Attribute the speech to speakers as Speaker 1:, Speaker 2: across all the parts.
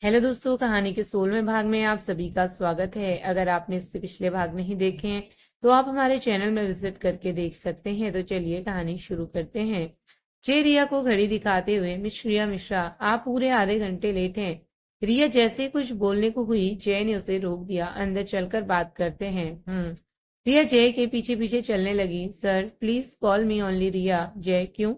Speaker 1: Hello दोस्तों, कहानी के 16वें भाग में आप सभी का स्वागत है। अगर आपने इससे पिछले भाग नहीं देखे हैं तो आप हमारे चैनल में विजिट करके देख सकते हैं। तो चलिए कहानी शुरू करते हैं। जय रिया को घड़ी दिखाते हुए, मिस रिया मिश्रा, आप पूरे आधे घंटे लेट हैं। रिया जैसे ही कुछ बोलने को हुई, जय ने उसे रोक दिया। अंदर चलकर बात करते हैं। रिया जय के पीछे पीछे चलने लगी। Sir please call me only Riya. Jai क्यों?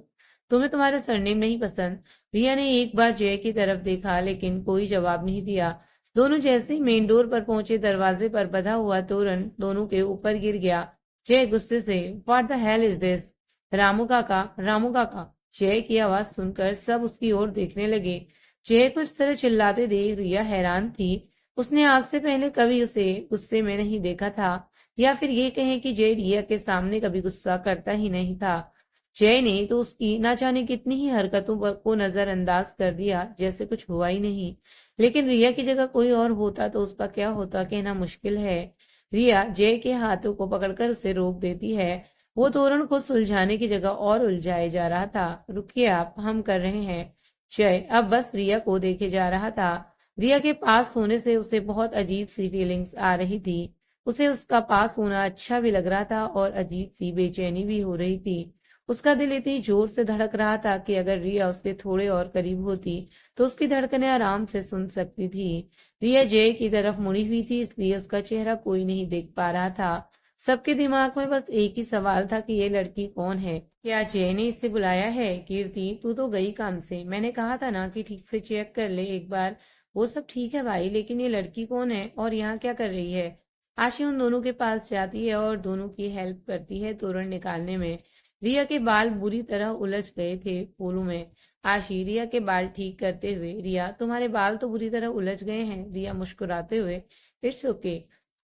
Speaker 1: तुम्हें तुम्हारा सरनेम नहीं पसंद? रिया ने एक बार जय की तरफ देखा लेकिन कोई जवाब नहीं दिया। दोनों जैसे ही मेन डोर पर पहुंचे, दरवाजे पर बंधा हुआ तोरण दोनों के ऊपर गिर गया। जय गुस्से से, what the hell is this? Ramu काका, रामू काका। जय की आवाज सुनकर सब उसकी ओर देखने लगे। जय को इस तरह चिल्लाते देख रिया हैरान थी। उसने आज से पहले कभी उसे गुस्से में नहीं देखा था, या फिर ये कहें कि जय रिया के सामने कभी गुस्सा करता ही नहीं था। जय ने तो उसकी ना जाने कितनी ही हरकतों को नजरअंदाज कर दिया, जैसे कुछ हुआ ही नहीं। लेकिन रिया की जगह कोई और होता तो उसका क्या होता, कहना मुश्किल है। रिया जय के हाथों को पकड़कर उसे रोक देती है। वो तोरण को सुलझाने की जगह और उलझाए जा रहा था। रुकिए आप, हम कर रहे हैं। जय अब बस रिया को देखे जा रहा था। रिया के पास होने से उसे बहुत अजीब सी फीलिंग्स आ रही थी। उसे उसका पास होना अच्छा भी लग रहा था और अजीब सी बेचैनी भी हो रही थी। उसका दिल इतनी जोर से धड़क रहा था कि अगर रिया उसके थोड़े और करीब होती तो उसकी धड़कनें आराम से सुन सकती थी। रिया जय की तरफ मुड़ी हुई थी, इसलिए उसका चेहरा कोई नहीं देख पा रहा था। सबके दिमाग में बस एक ही सवाल था कि ये लड़की कौन है। क्या जय ने इसे बुलाया है? कीर्ति, तू तो गई काम से। मैंने कहा था ना कि ठीक से चेक कर ले एक बार। वो सब ठीक है भाई, लेकिन ये लड़की कौन है और यहाँ क्या कर रही है? आशी उन दोनों के पास जाती है और दोनों की हेल्प करती है तोरण निकालने में। रिया के बाल बुरी तरह उलझ गए थे फूलों में। आशी रिया के बाल ठीक करते हुए, रिया तुम्हारे बाल तो बुरी तरह उलझ गए हैं। रिया मुस्कुराते हुए, इट्स ओके।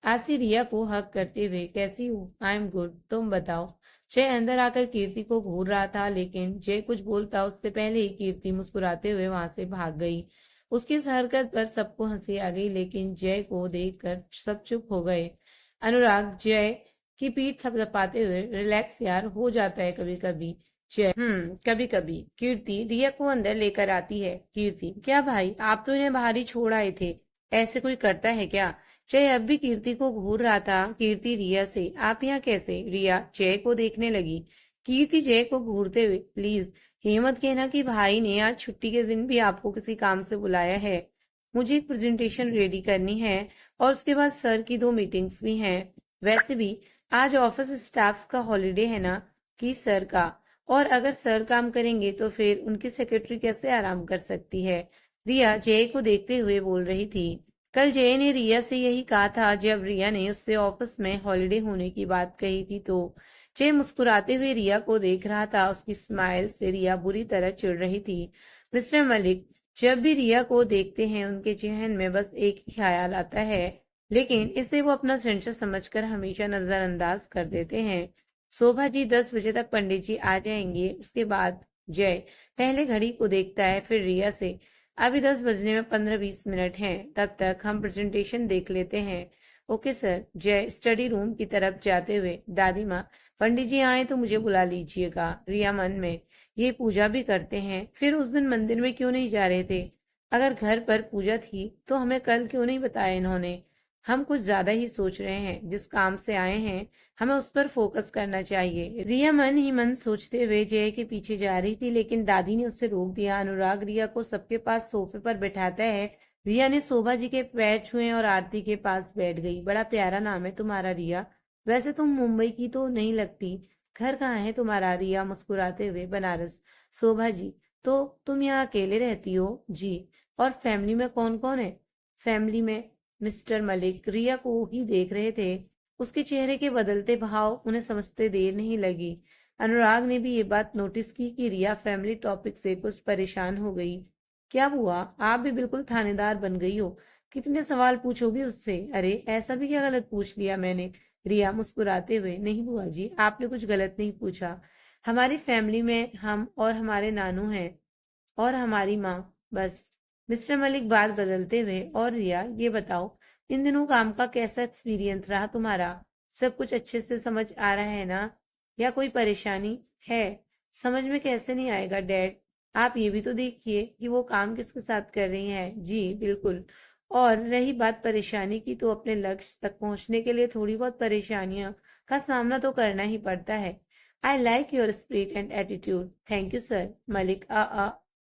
Speaker 1: आशी रिया को हक करते हुए, कैसी हो? आई एम गुड, तुम बताओ। जय अंदर आकर कीर्ति को घूर रहा था, लेकिन जय कुछ बोलता उससे पहले ही कीर्ति मुस्कुराते हुए वहां से भाग गई। उसकी इस हरकत पर सबको हंसी आ गई, लेकिन जय को देखकर सब चुप हो गए। अनुराग जय की पीठ थपथपाते हुए, रिलैक्स यार, हो जाता है कभी कभी। जय कभी कभी। कीर्ति रिया को अंदर लेकर आती है। कीर्ति, क्या भाई, आप तो इन्हें बाहर ही छोड़ आए थे। ऐसे कोई करता है क्या? जय अब भी कीर्ति को घूर रहा था। कीर्ति रिया से, आप यहाँ कैसे? रिया जय को देखने लगी। कीर्ति जय को घूरते हुए, प्लीज ये मत कहना कि भाई ने आज छुट्टी के दिन भी आपको किसी काम से बुलाया है। मुझे एक प्रेजेंटेशन रेडी करनी है और उसके बाद सर की 2 मीटिंग्स भी हैं। वैसे भी आज ऑफिस स्टाफ्स का हॉलीडे है ना, कि सर का? और अगर सर काम करेंगे तो फिर उनकी सेक्रेटरी कैसे आराम कर सकती है? रिया जय को देखते हुए बोल रही थी। कल जय ने रिया से यही कहा था जब रिया ने उससे ऑफिस में हॉलीडे होने की बात कही थी। तो जय मुस्कुराते हुए रिया को देख रहा था। उसकी स्माइल से रिया बुरी तरह चिढ़ रही थी। मिस्टर मलिक जब भी रिया को देखते हैं उनके चेहरे में बस एक ही ख्याल आता है, लेकिन इसे वो अपना सेंसर समझकर हमेशा नजरअंदाज कर देते हैं। शोभा जी 10 बजे तक पंडित जी आ जाएंगे। उसके बाद जय पहले घड़ी को देखता है, फिर रिया से, अभी 10 बजने में 15-20 मिनट हैं, तब तक हम प्रेजेंटेशन देख लेते हैं। Okay sir. जय स्टडी रूम की तरफ जाते हुए, दादी माँ पंडित जी आए तो मुझे बुला लीजिएगा। रिया मन में, ये पूजा भी करते हैं, फिर उस दिन मंदिर में क्यों नहीं जा रहे थे? अगर घर पर पूजा थी तो हमें कल क्यों नहीं बताया इन्होंने? हम कुछ ज्यादा ही सोच रहे हैं। जिस काम से आए हैं हमें उस पर फोकस करना चाहिए। रिया मन ही मन सोचते हुए जय के पीछे जा रही थी, लेकिन दादी ने उसे रोक दिया। अनुराग रिया को सबके पास सोफे पर बैठाता है। रिया ने शोभा जी के पैर छुए और आरती के पास बैठ गई। बड़ा प्यारा नाम है तुम्हारा रिया। वैसे तुम मुंबई की तो नहीं लगती। घर कहाँ है तुम्हारा? रिया मुस्कुराते हुए, बनारस। शोभा जी, तो तुम यहाँ अकेले रहती हो? जी। और फैमिली में कौन कौन है? फैमिली में मिस्टर मलिक रिया को ही देख रहे थे। उसके चेहरे के बदलते भाव उन्हें समझते देर नहीं लगी। अनुराग ने भी ये बात नोटिस की कि रिया फैमिली टॉपिक से कुछ परेशान हो गई। क्या हुआ? आप भी बिल्कुल थानेदार बन गई हो। कितने सवाल पूछोगी उससे? अरे ऐसा भी क्या गलत पूछ लिया मैंने? रिया मुस्कुराते हुए, नहीं बुआ जी, आपने कुछ गलत नहीं पूछा। हमारी फैमिली में हम और हमारे नानू हैं और हमारी माँ, बस। मिस्टर मलिक बात बदलते हुए, और रिया ये बताओ, इन दिनों काम का कैसा एक्सपीरियंस रहा तुम्हारा? सब कुछ अच्छे से समझ आ रहा है ना, या कोई परेशानी है? समझ में कैसे नहीं आएगा डैड, आप ये भी तो देखिए कि वो काम किसके साथ कर रही हैं। जी बिल्कुल। और रही बात परेशानी की, तो अपने लक्ष्य तक पहुंचने के लिए थोड़ी बहुत परेशानियों का सामना तो करना ही पड़ता है। I like your spirit and attitude. Thank you sir. Malik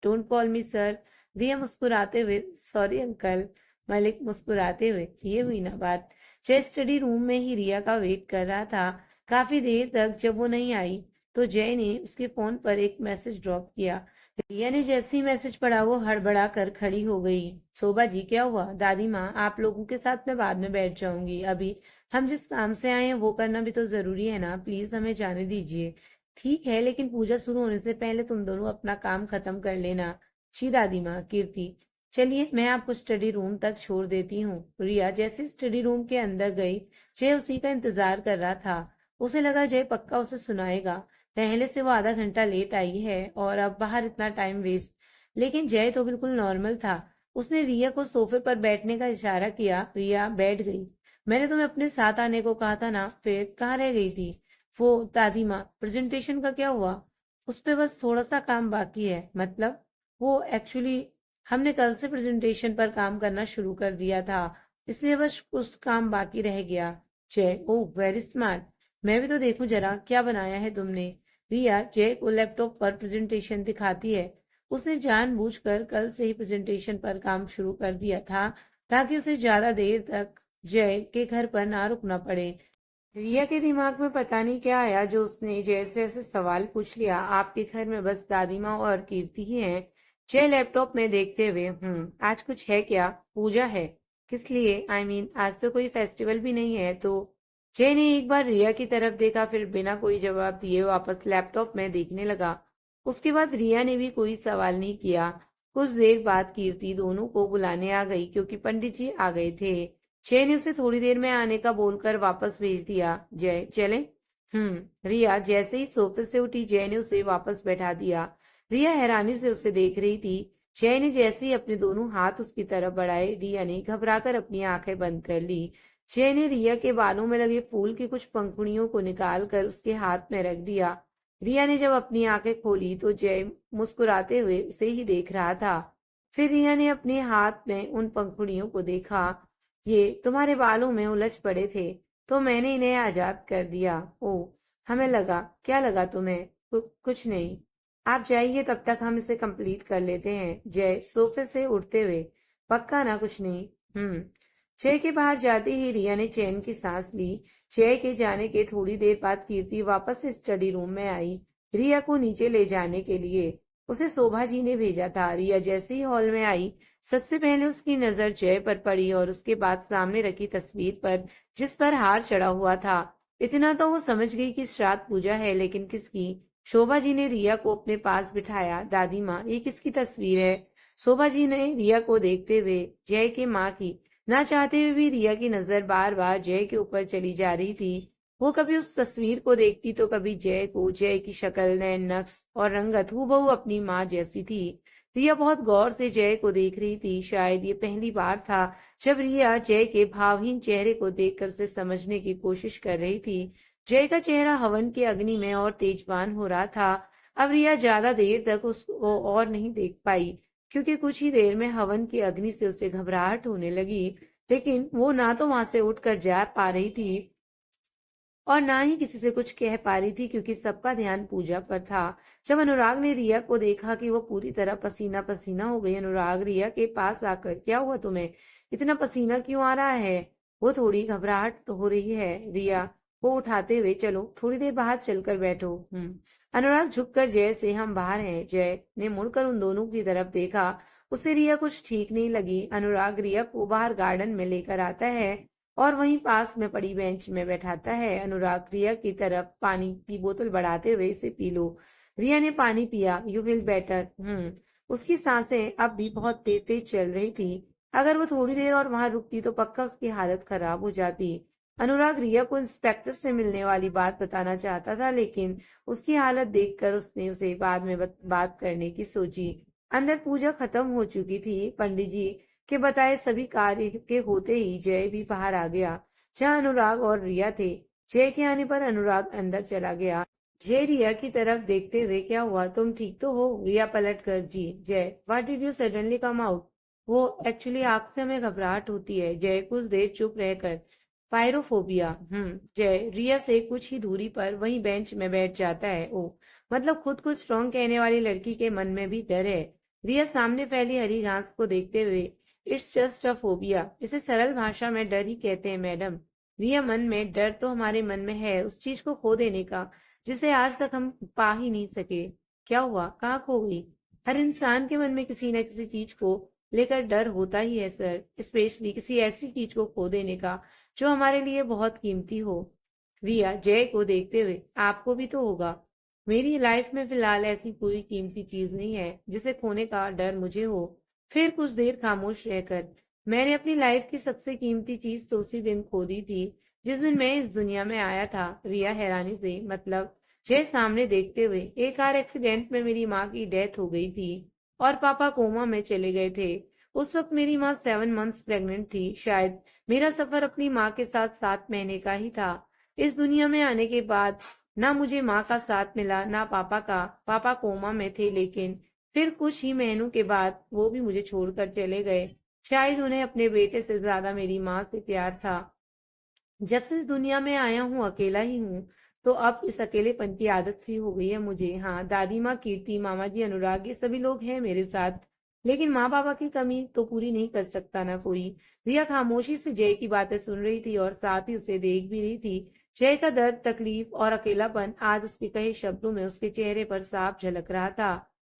Speaker 1: don't call me sir. Riya मुस्कुराते हुए, सॉरी अंकल। मलिक मुस्कुराते हुए, ये हुई ना बात। जय स्टडी रूम में ही रिया का वेट कर रहा था। काफी देर तक जब वो नहीं आई तो जय ने उसके फोन पर एक मैसेज ड्रॉप किया। रिया ने जैसे ही मैसेज पढ़ा वो हड़बड़ा कर खड़ी हो गई। शोभा जी, क्या हुआ? दादी माँ, आप लोगों के साथ मैं बाद में बैठ जाऊंगी। अभी हम जिस काम से आए हैं वो करना भी तो जरूरी है ना। प्लीज हमें जाने दीजिए। ठीक है, लेकिन पूजा शुरू होने से पहले तुम दोनों अपना काम खत्म कर लेना। जी दादी माँ। कीर्ति, चलिए मैं आपको स्टडी रूम तक छोड़ देती हूँ। रिया जैसे स्टडी रूम के अंदर गई, जय उसी का इंतजार कर रहा था। उसे लगा जय पक्का उसे सुनाएगा। पहले से वो आधा घंटा लेट आई है और अब बाहर इतना टाइम वेस्ट। लेकिन जय तो बिल्कुल नॉर्मल था। उसने रिया को सोफे पर बैठने का इशारा किया। रिया बैठ गई। मैंने तुम्हें अपने साथ आने को कहा था ना, फिर कहाँ रह गई थी? वो दादी माँ, प्रेजेंटेशन का क्या हुआ? उस पे बस थोड़ा सा काम बाकी है। मतलब? वो एक्चुअली हमने कल से प्रेजेंटेशन पर काम करना शुरू कर दिया था, इसलिए बस कुछ काम बाकी रह गया। जय, ओह वेरी स्मार्ट। मैं भी तो देखूं जरा क्या बनाया है तुमने। रिया जय को लैपटॉप पर प्रेजेंटेशन दिखाती है। उसने जानबूझकर कल से ही प्रेजेंटेशन पर काम शुरू कर दिया था ताकि उसे ज्यादा देर तक जय के घर पर ना रुकना पड़े। रिया के दिमाग में पता नहीं क्या आया जो उसने जैसे ऐसे सवाल पूछ लिया। आपके घर में बस दादी माँ और कीर्ति ही हैं? जय लैपटॉप में देखते हुए, आज कुछ है क्या? पूजा है? किस लिए? आज तो कोई फेस्टिवल भी नहीं है तो। जय ने एक बार रिया की तरफ देखा, फिर बिना कोई जवाब दिए वापस लैपटॉप में देखने लगा। उसके बाद रिया ने भी कोई सवाल नहीं किया। कुछ देर बाद कीर्ति दोनों को बुलाने आ गई क्योंकि पंडित जी आ गए थे। जय ने उसे थोड़ी देर में आने का बोलकर वापस भेज दिया। जय, चले? रिया जैसे ही सोफे से उठी, जय ने उसे वापस बैठा दिया। रिया हैरानी से उसे देख रही थी। जय ने जैसे ही अपने दोनों हाथ उसकी तरफ बढ़ाए, रिया ने घबराकर अपनी आंखें बंद कर ली। जय ने रिया के बालों में लगे फूल की कुछ पंखुड़ियों को निकाल कर उसके हाथ में रख दिया। रिया ने जब अपनी आंखें खोली तो जय मुस्कुराते हुए उसे ही देख रहा था। फिर रिया ने अपने हाथ में उन पंखुड़ियों को देखा। ये तुम्हारे बालों में उलझ पड़े थे तो मैंने इन्हें आजाद कर दिया। ओ, हमें लगा। क्या लगा तुम्हें? कुछ नहीं। आप जाइए, तब तक हम इसे कंप्लीट कर लेते हैं। जय सोफे से उठते हुए, पक्का ना? कुछ नहीं। जय के बाहर जाते ही रिया ने चैन की सांस ली। जय के जाने के थोड़ी देर बाद कीर्ति वापस स्टडी रूम में आई, रिया को नीचे ले जाने के लिए। उसे शोभा जी ने भेजा था। रिया जैसे ही हॉल में आई, सबसे पहले उसकी नजर जय पर पड़ी और उसके बाद सामने रखी तस्वीर पर जिस पर हार चढ़ा हुआ था। इतना तो वो समझ गई कि श्राद्ध पूजा है, लेकिन किसकी? शोभा जी ने रिया को अपने पास बिठाया। दादी माँ, ये किसकी तस्वीर है? शोभा जी ने रिया को देखते हुए, जय के माँ की। ना चाहते हुए भी रिया की नजर बार बार जय के ऊपर चली जा रही थी। वो कभी उस तस्वीर को देखती तो कभी जय को। जय की शक्ल, नैन नक्श और रंगत हूबहू अपनी माँ जैसी थी। रिया बहुत गौर से जय को देख रही थी। शायद ये पहली बार था जब रिया जय के भावहीन चेहरे को देखकर उसे समझने की कोशिश कर रही थी। जय का चेहरा हवन के अग्नि में और तेजवान हो रहा था। अब रिया ज्यादा देर तक उसको और नहीं देख पाई, क्योंकि कुछ ही देर में हवन की अग्नि से उसे घबराहट होने लगी। लेकिन वो ना तो वहां से उठकर जा पा रही थी और ना ही किसी से कुछ कह पा रही थी, क्योंकि सबका ध्यान पूजा पर था। जब अनुराग ने रिया को देखा कि वो पूरी तरह पसीना पसीना हो गई, अनुराग रिया के पास आकर, क्या हुआ तुम्हें? इतना पसीना क्यों आ रहा है? वो थोड़ी घबराहट हो रही है रिया को उठाते हुए। चलो थोड़ी देर बाहर चलकर बैठो। अनुराग झुककर, जय से हम बाहर हैं। जय ने मुड़कर उन दोनों की तरफ देखा। उसे रिया कुछ ठीक नहीं लगी। अनुराग रिया को बाहर गार्डन में लेकर आता है और वहीं पास में पड़ी बेंच में बैठाता है। अनुराग रिया की तरफ पानी की बोतल बढ़ाते हुए, इसे पी लो। रिया ने पानी पिया। You will better. उसकी सांसें अब भी बहुत तेज तेज चल रही थी। अगर वो थोड़ी देर और वहां रुकती तो पक्का उसकी हालत खराब हो जाती। अनुराग रिया को इंस्पेक्टर से मिलने वाली बात बताना चाहता था, लेकिन उसकी हालत देखकर उसने उसे बाद में बात करने की सोची। अंदर पूजा खत्म हो चुकी थी। पंडित जी के बताए सभी कार्य के होते ही जय भी बाहर आ गया, जहां अनुराग और रिया थे। जय के आने पर अनुराग अंदर चला गया। जय रिया की तरफ देखते हुए, क्या हुआ, तुम ठीक तो हो? रिया पलट कर, जी। जय, what did you suddenly come out? वो एक्चुअली आग से हमें घबराहट होती है। जय कुछ देर चुप रहकर, पायरोफोबिया। जय रिया से कुछ ही दूरी पर वहीं बेंच में बैठ जाता है। ओ, मतलब खुद को स्ट्रांग कहने वाली लड़की के मन में भी डर है। रिया सामने फैली हरी घास को देखते हुए, इट्स जस्ट अ फोबिया, इसे सरल भाषा में डर ही कहते हैं मैडम। रिया, मन में डर तो हमारे मन में है उस चीज को खो देने का जिसे आज तक हम पा ही नहीं सके। क्या हुआ, कहाँ खो गई? हर इंसान के मन में किसी न किसी चीज को लेकर डर होता ही है सर, स्पेशली किसी ऐसी चीज को खो देने का जो हमारे लिए बहुत कीमती हो। रिया जय को देखते हुए, आपको भी तो होगा। मेरी लाइफ में फिलहाल ऐसी कोई कीमती चीज नहीं है जिसे खोने का डर मुझे हो। फिर कुछ देर खामोश रहकर, मैंने अपनी लाइफ की सबसे कीमती चीज तो उसी दिन खो दी थी जिस दिन मैं इस दुनिया में आया था। रिया हैरानी से, मतलब? जय सामने देखते हुए, एक कार एक्सीडेंट में मेरी माँ की डेथ हो गई थी और पापा कोमा में चले गए थे। उस वक्त मेरी माँ 7 मंथ्स प्रेग्नेंट थी। शायद मेरा सफर अपनी माँ के साथ 7 महीने का ही था। इस दुनिया में आने के बाद ना मुझे माँ का साथ मिला ना पापा का। पापा कोमा में थे, लेकिन फिर कुछ ही महीनों के बाद वो भी मुझे छोड़कर चले गए। शायद उन्हें अपने बेटे से ज्यादा मेरी माँ से प्यार था। जब से इस दुनिया में आया हूँ अकेला ही हूँ, तो अब इस अकेलेपन की आदत सी हो गई है मुझे। हाँ, दादी माँ कीर्ति, मामा जी अनुराग, ये सभी लोग हैं मेरे साथ, लेकिन माँ पापा की कमी तो पूरी नहीं कर सकता ना कोई। रिया खामोशी से जय की बातें सुन रही थी और साथ ही उसे देख भी रही थी। जय का दर्द, तकलीफ और अकेलापन आज उसके कहे शब्दों में उसके चेहरे पर साफ झलक रहा था।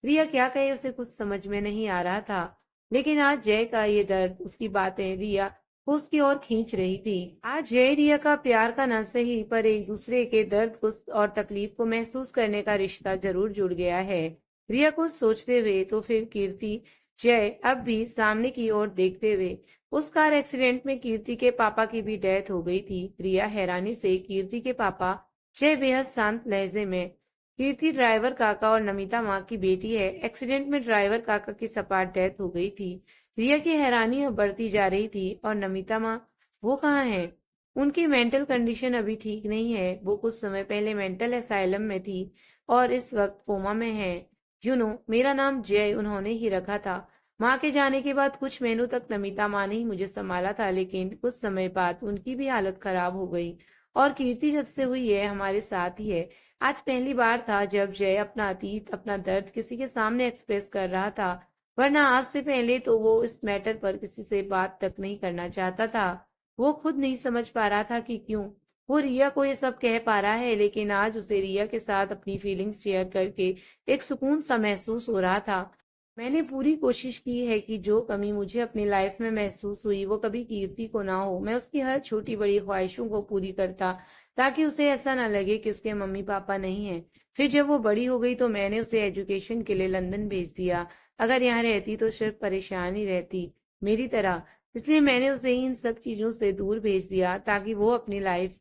Speaker 1: रिया क्या कहे उसे कुछ समझ में नहीं आ रहा था, लेकिन आज जय का ये दर्द, उसकी बातें रिया को उसकी ओर खींच रही थी। आज जय रिया का प्यार का न सही पर एक दूसरे के दर्द को और तकलीफ को महसूस करने का रिश्ता जरूर जुड़ गया है। रिया कुछ सोचते हुए तो फिर कीर्ति, जय अब भी सामने की ओर देखते हुए, उस कार एक्सीडेंट में कीर्ति के पापा की भी डेथ हो गई थी। रिया हैरानी से, कीर्ति के पापा? जय बेहद शांत लहजे में, कीर्ति ड्राइवर काका और नमिता माँ की बेटी है। एक्सीडेंट में ड्राइवर काका की सपाट डेथ हो गई थी। रिया की हैरानी अब बढ़ती जा रही थी। और नमिता माँ, वो कहाँ है? उनकी मेंटल कंडीशन अभी ठीक नहीं है। वो कुछ समय पहले मेंटल असाइलम में थी और इस वक्त कोमा में है। मेरा नाम जय उन्होंने ही रखा था। माँ के जाने के बाद कुछ महीनों तक नमिता माँ ने ही मुझे संभाला था, लेकिन कुछ समय बाद उनकी भी हालत खराब हो गई। और कीर्ति जब से हुई है हमारे साथ ही है। आज पहली बार था जब जय अपना अतीत, अपना दर्द किसी के सामने एक्सप्रेस कर रहा था, वरना आज से पहले तो वो इस मैटर पर किसी से बात तक नहीं करना चाहता था। वो खुद नहीं समझ पा रहा था कि क्यों वो रिया को ये सब कह पा रहा है, लेकिन आज उसे रिया के साथ अपनी फीलिंग्स शेयर करके एक सुकून सा महसूस हो रहा था। मैंने पूरी कोशिश की है कि जो कमी मुझे अपनी लाइफ में महसूस हुई वो कभी कीर्ति को ना हो। मैं उसकी हर छोटी बड़ी ख्वाहिशों को पूरी करता ताकि उसे ऐसा ना लगे कि उसके मम्मी पापा नहीं हैं। फिर जब वो बड़ी हो गई तो मैंने उसे एजुकेशन के लिए लंदन भेज दिया। अगर यहाँ रहती तो सिर्फ परेशान ही रहती, मेरी तरह। इसलिए मैंने उसे इन सब चीजों से दूर भेज दिया ताकि वो अपनी लाइफ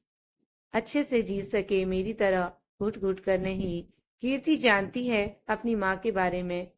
Speaker 1: अच्छे से जी सके, मेरी तरह घुट घुट कर नहीं। कीर्ति जानती है अपनी माँ के बारे में।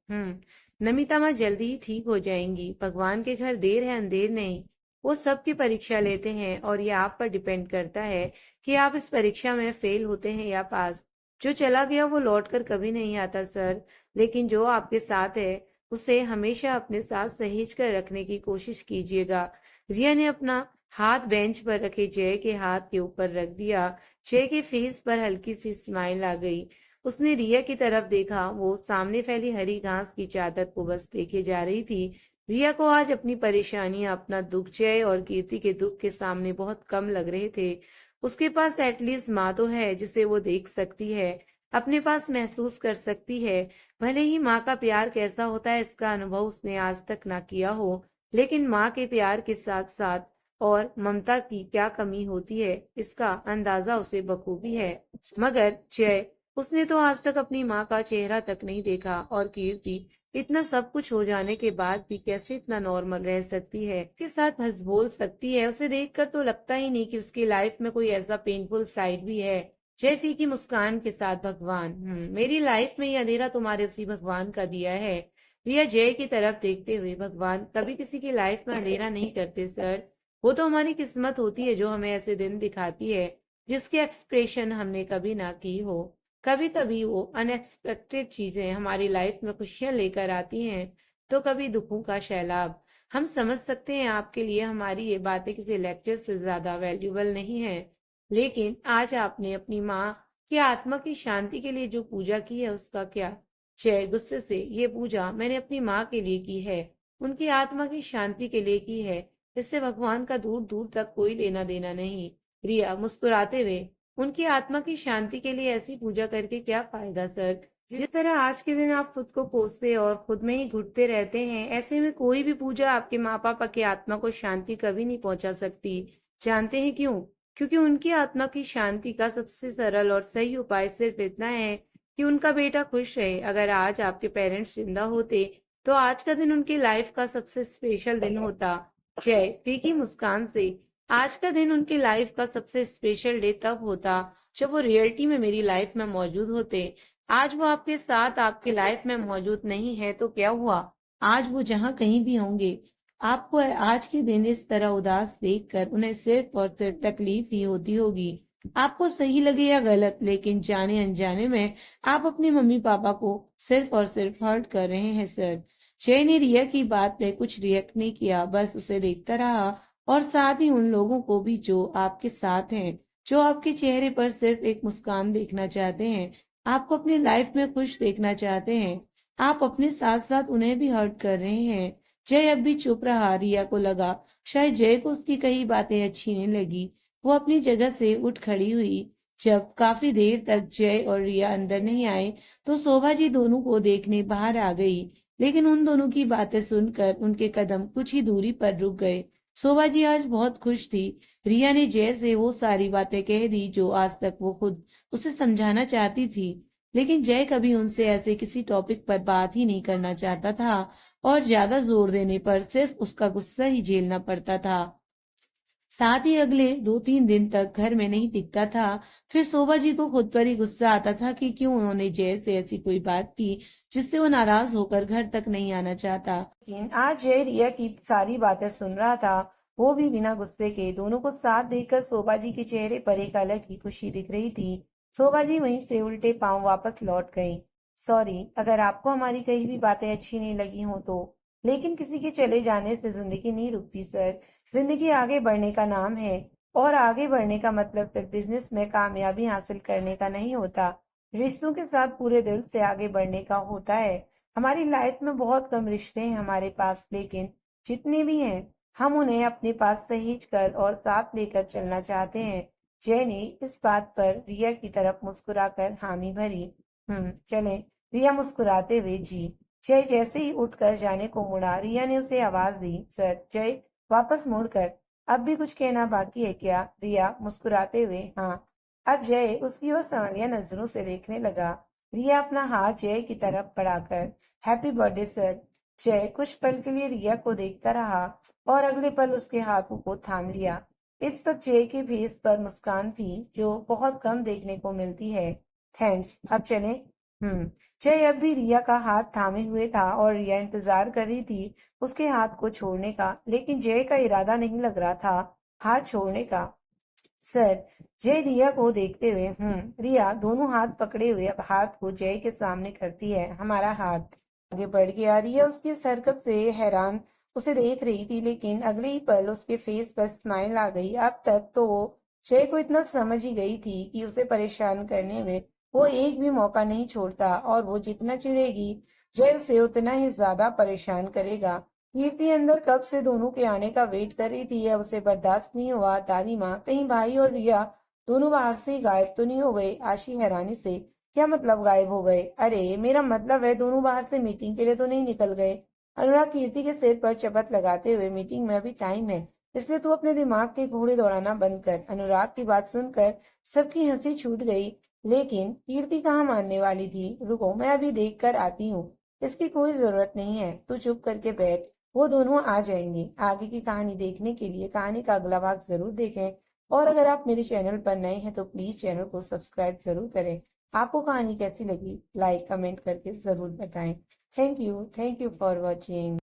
Speaker 1: नमिता माँ जल्दी ही ठीक हो जाएंगी। भगवान के घर देर है अंधेर नहीं। वो सबकी परीक्षा लेते हैं और ये आप पर डिपेंड करता है कि आप इस परीक्षा में फेल होते हैं या पास। जो चला गया वो लौट कर कभी नहीं आता सर, लेकिन जो आपके साथ है उसे हमेशा अपने साथ सहेज कर रखने की कोशिश कीजिएगा। रिया ने अपना हाथ बेंच पर रखे जय के हाथ के ऊपर रख दिया। जय के फेस पर हल्की सी स्माइल आ गई। उसने रिया की तरफ देखा। वो सामने फैली हरी घास की चादर को बस देखे जा रही थी। रिया को आज अपनी परेशानियां, अपना दुख जय और कीर्ति के दुख के सामने बहुत कम लग रहे थे। उसके पास एटलीस्ट माँ तो है जिसे वो देख सकती है, अपने पास महसूस कर सकती है। भले ही माँ का प्यार कैसा होता है इसका अनुभव उसने आज तक ना किया हो, लेकिन माँ के प्यार के साथ साथ और ममता की क्या कमी होती है इसका अंदाजा उसे बखूबी है। मगर जय, उसने तो आज तक अपनी माँ का चेहरा तक नहीं देखा। और कीर्ति इतना सब कुछ हो जाने के बाद भी कैसे इतना नॉर्मल रह सकती है, के साथ हंस बोल सकती है? उसे देखकर तो लगता ही नहीं कि उसकी लाइफ में कोई ऐसा पेनफुल साइड भी है। जय फीकी मुस्कान के साथ, भगवान, मेरी लाइफ में ये अंधेरा तुम्हारे उसी भगवान का दिया है। रिया जय की तरफ देखते हुए, भगवान कभी किसी की लाइफ में अंधेरा नहीं करते सर। वो तो हमारी किस्मत होती है जो हमें ऐसे दिन दिखाती है जिसके एक्सप्रेशन हमने कभी ना की हो। कभी कभी वो अनएक्सपेक्टेड चीजें हमारी लाइफ में खुशियां लेकर आती हैं, तो कभी दुखों का सैलाब। हम समझ सकते हैं आपके लिए हमारी ये बातें किसी लेक्चर से ज्यादा वैल्यूबल नहीं है, लेकिन आज आपने अपनी माँ की आत्मा की शांति के लिए जो पूजा की है उसका क्या? जय गुस्से से, ये पूजा मैंने अपनी माँ के लिए की है, उनकी आत्मा की शांति के लिए की है। इससे भगवान का दूर दूर तक कोई लेना देना नहीं। रिया मुस्कुराते हुए, उनकी आत्मा की शांति के लिए ऐसी पूजा करके क्या फायदा सर? जिस तरह आज के दिन आप खुद को कोसते और खुद में ही घुटते रहते हैं, ऐसे में कोई भी पूजा आपके माँ पापा की आत्मा को शांति कभी नहीं पहुंचा सकती। जानते हैं क्यों? क्योंकि उनकी आत्मा की शांति का सबसे सरल और सही उपाय सिर्फ इतना है कि उनका बेटा खुश रहे। अगर आज आपके पेरेंट्स जिंदा होते, तो आज का दिन उनकी लाइफ का सबसे स्पेशल दिन होता। जय फीकी मुस्कान से, आज का दिन उनकी लाइफ का सबसे स्पेशल डे तब होता जब वो रियलिटी में मेरी लाइफ में मौजूद होते। आज वो आपके साथ आपकी लाइफ में मौजूद नहीं है तो क्या हुआ? आज वो जहाँ कहीं भी होंगे, आपको आज के दिन इस तरह उदास देखकर उन्हें सिर्फ और सिर्फ तकलीफ ही होती होगी। आपको सही लगे या गलत, लेकिन जाने अनजाने में आप अपने मम्मी पापा को सिर्फ और सिर्फ हर्ट कर रहे हैं सर। जय ने रिया की बात पे कुछ रिएक्ट नहीं किया, बस उसे देखता रहा, और साथ ही उन लोगों को भी जो आपके साथ हैं, जो आपके चेहरे पर सिर्फ एक मुस्कान देखना चाहते हैं, आपको अपनी लाइफ में खुश देखना चाहते हैं। आप अपने साथ साथ उन्हें भी हर्ट कर रहे हैं। जय अब भी चुप रहा। रिया को लगा शायद जय को उसकी कई बातें अच्छी नहीं लगी। वो अपनी जगह से उठ खड़ी हुई। जब काफी देर तक जय और रिया अंदर नहीं आए, तो शोभा जी दोनों को देखने बाहर आ गई, लेकिन उन दोनों की बातें सुनकर उनके कदम कुछ ही दूरी पर रुक गए। शोभा जी आज बहुत खुश थी। रिया ने जय से वो सारी बातें कह दी जो आज तक वो खुद उसे समझाना चाहती थी, लेकिन जय कभी उनसे ऐसे किसी टॉपिक पर बात ही नहीं करना चाहता था, और ज्यादा जोर देने पर सिर्फ उसका गुस्सा ही झेलना पड़ता था। साथ ही अगले 2-3 दिन तक घर में नहीं दिखता था। फिर शोभा जी को खुद पर ही गुस्सा आता था कि क्यों उन्होंने जय से ऐसी कोई बात की जिससे वो नाराज होकर घर तक नहीं आना चाहता। लेकिन आज जय रिया की सारी बातें सुन रहा था, वो भी बिना गुस्से के। दोनों को साथ देखकर शोभा जी के चेहरे पर एक अलग ही खुशी दिख रही थी। शोभा जी वहीं से उल्टे पांव वापस लौट गई। सॉरी अगर आपको हमारी कही भी बातें अच्छी नहीं लगी हो तो, लेकिन किसी के चले जाने से जिंदगी नहीं रुकती सर। जिंदगी आगे बढ़ने का नाम है, और आगे बढ़ने का मतलब सिर्फ बिजनेस में कामयाबी हासिल करने का नहीं होता, रिश्तों के साथ पूरे दिल से आगे बढ़ने का होता है। हमारी लाइफ में बहुत कम रिश्ते हैं हमारे पास, लेकिन जितने भी हैं हम उन्हें अपने पास सहेज कर और साथ लेकर चलना चाहते हैं। जय ने इस बात पर रिया की तरफ मुस्कुराकर हामी भरी। चले। रिया मुस्कुराते हुए जी। जय जैसे ही उठकर जाने को मुड़ा, रिया ने उसे आवाज दी, सर। जय वापस मुड़कर, अब भी कुछ कहना बाकी है क्या? रिया मुस्कुराते हुए, हाँ। अब जय उसकी ओर सवालिया नजरों से देखने लगा। रिया अपना हाथ जय की तरफ बढ़ाकर, हैप्पी बर्थडे सर। जय कुछ पल के लिए रिया को देखता रहा, और अगले पल उसके हाथों को थाम लिया। इस वक्त जय के फेस पर मुस्कान थी जो बहुत कम देखने को मिलती है। थैंक्स, अब चले। जय अब भी रिया का हाथ थामे हुए था, और रिया इंतजार कर रही थी उसके हाथ को छोड़ने का, लेकिन जय का इरादा नहीं लग रहा था हाथ छोड़ने का। सर। जय रिया को देखते हुए, रिया दोनों हाथ पकड़े हुए अब हाथ को जय के सामने करती है। हमारा हाथ आगे बढ़ गया। रिया उसकी इस हरकत से हैरान उसे देख रही थी, लेकिन अगले ही पल उसके फेस पर स्माइल आ गई। अब तक तो वो जय को इतना समझ ही गई थी कि उसे परेशान करने में वो एक भी मौका नहीं छोड़ता, और वो जितना चिढ़ेगी जय उसे उतना ही ज्यादा परेशान करेगा। कीर्ति अंदर कब से दोनों के आने का वेट कर रही थी, अब उसे बर्दाश्त नहीं हुआ। दादी माँ, कहीं भाई और रिया दोनों बाहर से गायब तो नहीं हो गए? आशी हैरानी से, क्या मतलब गायब हो गए? अरे मेरा मतलब है दोनों बाहर से मीटिंग के लिए तो नहीं निकल गए? अनुराग कीर्ति के सिर पर चपत लगाते हुए, मीटिंग में अभी टाइम है, इसलिए तू अपने दिमाग के घोड़े दौड़ाना बंद कर। अनुराग की बात सुनकर सबकी हंसी छूट गई, लेकिन कीर्ति कहाँ मानने वाली थी। रुको, मैं अभी देख कर आती हूँ। इसकी कोई जरूरत नहीं है, तू चुप करके बैठ, वो दोनों आ जाएंगे। आगे की कहानी देखने के लिए कहानी का अगला भाग जरूर देखें, और अगर आप मेरे चैनल पर नए हैं तो प्लीज चैनल को सब्सक्राइब जरूर करें। आपको कहानी कैसी लगी लाइक कमेंट करके जरूर बताएं। Thank you for watching.